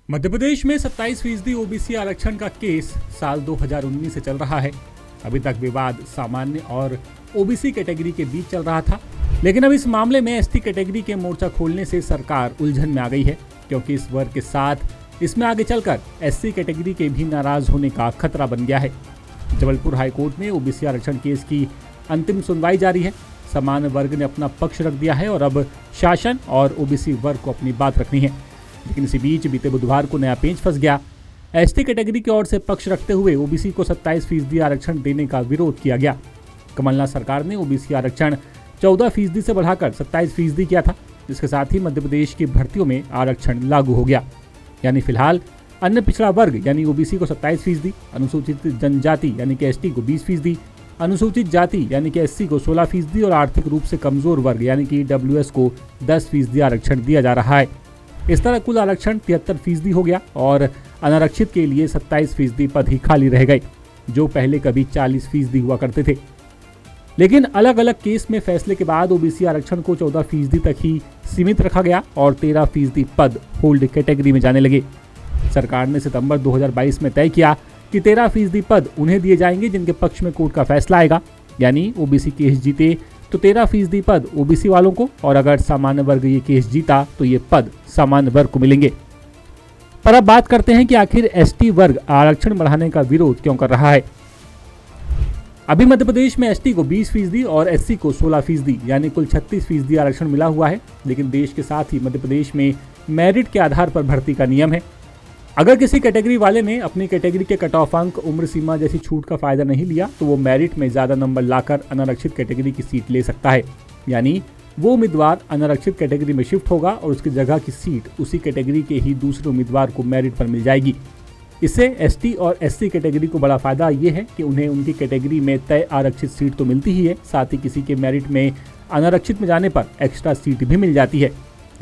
मध्य प्रदेश में 27% ओबीसी आरक्षण का केस साल 2019 से चल रहा है। अभी तक विवाद सामान्य और ओबीसी कैटेगरी के बीच चल रहा था, लेकिन अब इस मामले में एसटी कैटेगरी के मोर्चा खोलने से सरकार उलझन में आ गई है, क्योंकि इस वर्ग के साथ इसमें आगे चलकर एससी कैटेगरी के भी नाराज होने का खतरा बन गया है। जबलपुर हाईकोर्ट में ओबीसी आरक्षण केस की अंतिम सुनवाई जारी है। समान वर्ग ने अपना पक्ष रख दिया है और अब शासन और ओबीसी वर्ग को अपनी बात रखनी है। लेकिन इसी बीच बीते बुधवार को नया पेंच फंस गया। एसटी कैटेगरी की ओर से पक्ष रखते हुए ओबीसी को 27% आरक्षण देने का विरोध किया गया। कमलनाथ सरकार ने ओबीसी आरक्षण 14% से बढ़ाकर 27% किया था, जिसके साथ ही मध्य प्रदेश की भर्तियों में आरक्षण लागू हो गया। यानी फिलहाल अन्य पिछड़ा वर्ग यानी ओबीसी को 27%, अनुसूचित जनजाति यानी कि एसटी को 20%, अनुसूचित जाति यानी कि एससी को 16% और आर्थिक रूप से कमजोर वर्ग यानी कि ईडब्ल्यूएस को 10% आरक्षण दिया जा रहा है। इस तरह कुल आरक्षण 73% हो गया और अनारक्षित के लिए 27% पद ही खाली रह गए, जो पहले कभी 40% हुआ करते थे। लेकिन अलग अलग केस में फैसले के बाद ओबीसी आरक्षण को 14% तक ही सीमित रखा गया और 13% पद होल्ड कैटेगरी में जाने लगे। सरकार ने सितंबर 2022 में तय किया कि 13% पद उन्हें दिए जाएंगे जिनके पक्ष में कोर्ट का फैसला आएगा, यानी ओबीसी केस जीते तो 13% पद ओबीसी वालों को, और अगर सामान्य वर्ग ये केस जीता तो ये पद सामान्य वर्ग को मिलेंगे। पर अब बात करते हैं कि आखिर एसटी वर्ग आरक्षण बढ़ाने का विरोध क्यों कर रहा है। अभी मध्य प्रदेश में एसटी को 20% और एससी को 16% यानी कुल 36% आरक्षण मिला हुआ है। लेकिन देश के साथ ही मध्य प्रदेश में मेरिट के आधार पर भर्ती का नियम है। अगर किसी कैटेगरी वाले ने अपनी कैटेगरी के कट ऑफ अंक, उम्र सीमा जैसी छूट का फायदा नहीं लिया तो वो मेरिट में ज्यादा नंबर लाकर अनारक्षित कैटेगरी की सीट ले सकता है। यानी वो उम्मीदवार अनारक्षित कैटेगरी में शिफ्ट होगा और उसकी जगह की सीट उसी कैटेगरी के ही दूसरे उम्मीदवार को मेरिट पर मिल जाएगी। इससे एसटी और एससी कैटेगरी को बड़ा फायदा ये है कि उन्हें उनकी कैटेगरी में तय आरक्षित सीट तो मिलती ही है, साथ ही किसी के मेरिट में अनारक्षित में जाने पर एक्स्ट्रा सीट भी मिल जाती है।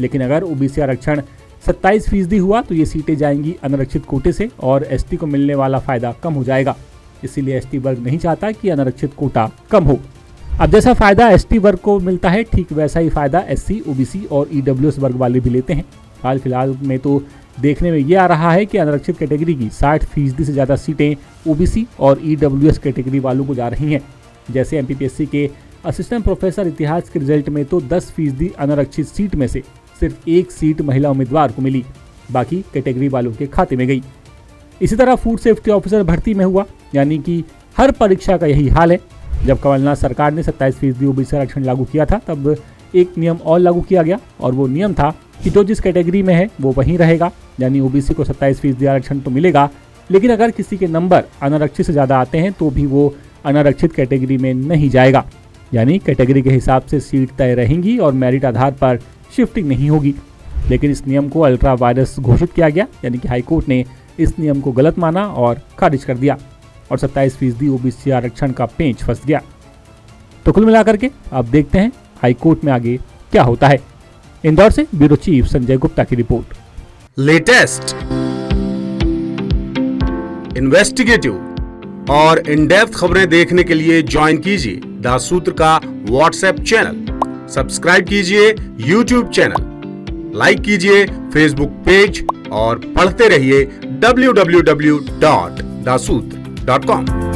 लेकिन अगर ओबीसी आरक्षण 27% हुआ तो ये सीटें जाएंगी अनारक्षित कोटे से और एसटी को मिलने वाला फायदा कम हो जाएगा। इसीलिए एसटी वर्ग नहीं चाहता कि अनारक्षित कोटा कम हो। अब जैसा फायदा एसटी वर्ग को मिलता है, ठीक वैसा ही फायदा एससी, ओबीसी और ईडब्ल्यूएस वर्ग वाले भी लेते हैं। हाल फिलहाल में तो देखने में ये आ रहा है कि अनारक्षित कैटेगरी की 60% से ज़्यादा सीटें ओबीसी और ईडब्ल्यूएस कैटेगरी वालों को जा रही हैं। जैसे एमपीपीएससी के असिस्टेंट प्रोफेसर इतिहास के रिजल्ट में तो 10% अनारक्षित सीट में से सिर्फ एक सीट महिला उम्मीदवार को मिली, बाकी कैटेगरी वालों के खाते में गई। इसी तरह फूड सेफ्टी ऑफिसर भर्ती में हुआ, यानी कि हर परीक्षा का यही हाल है। जब कमलनाथ सरकार ने 27% ओबीसी आरक्षण लागू किया था तब एक नियम और लागू किया गया और वो नियम था कि जो जिस कैटेगरी में है वो वहीं रहेगा। यानी ओबीसी को 27% आरक्षण तो मिलेगा, लेकिन अगर किसी के नंबर अनारक्षित से ज़्यादा आते हैं तो भी वो अनारक्षित कैटेगरी में नहीं जाएगा। यानी कैटेगरी के हिसाब से सीट तय रहेंगी और मेरिट आधार पर शिफ्टिंग नहीं होगी। लेकिन इस नियम को अल्ट्रा वायरस घोषित किया गया, यानी कि हाईकोर्ट ने इस नियम को गलत माना और खारिज कर दिया और 27% ओबीसी आरक्षण का पेंच फंस गया। तो कुल मिलाकर के अब देखते हैं हाईकोर्ट में आगे क्या होता है। इंदौर से ब्यूरो चीफ संजय गुप्ता की रिपोर्ट। लेटेस्ट, इन्वेस्टिगेटिव और इन डेप्थ खबरें देखने के लिए ज्वाइन कीजिए द सूत्र का व्हाट्सएप चैनल, सब्सक्राइब कीजिए यूट्यूब चैनल, लाइक कीजिए फेसबुक पेज और पढ़ते रहिए www.daसूत्र.com।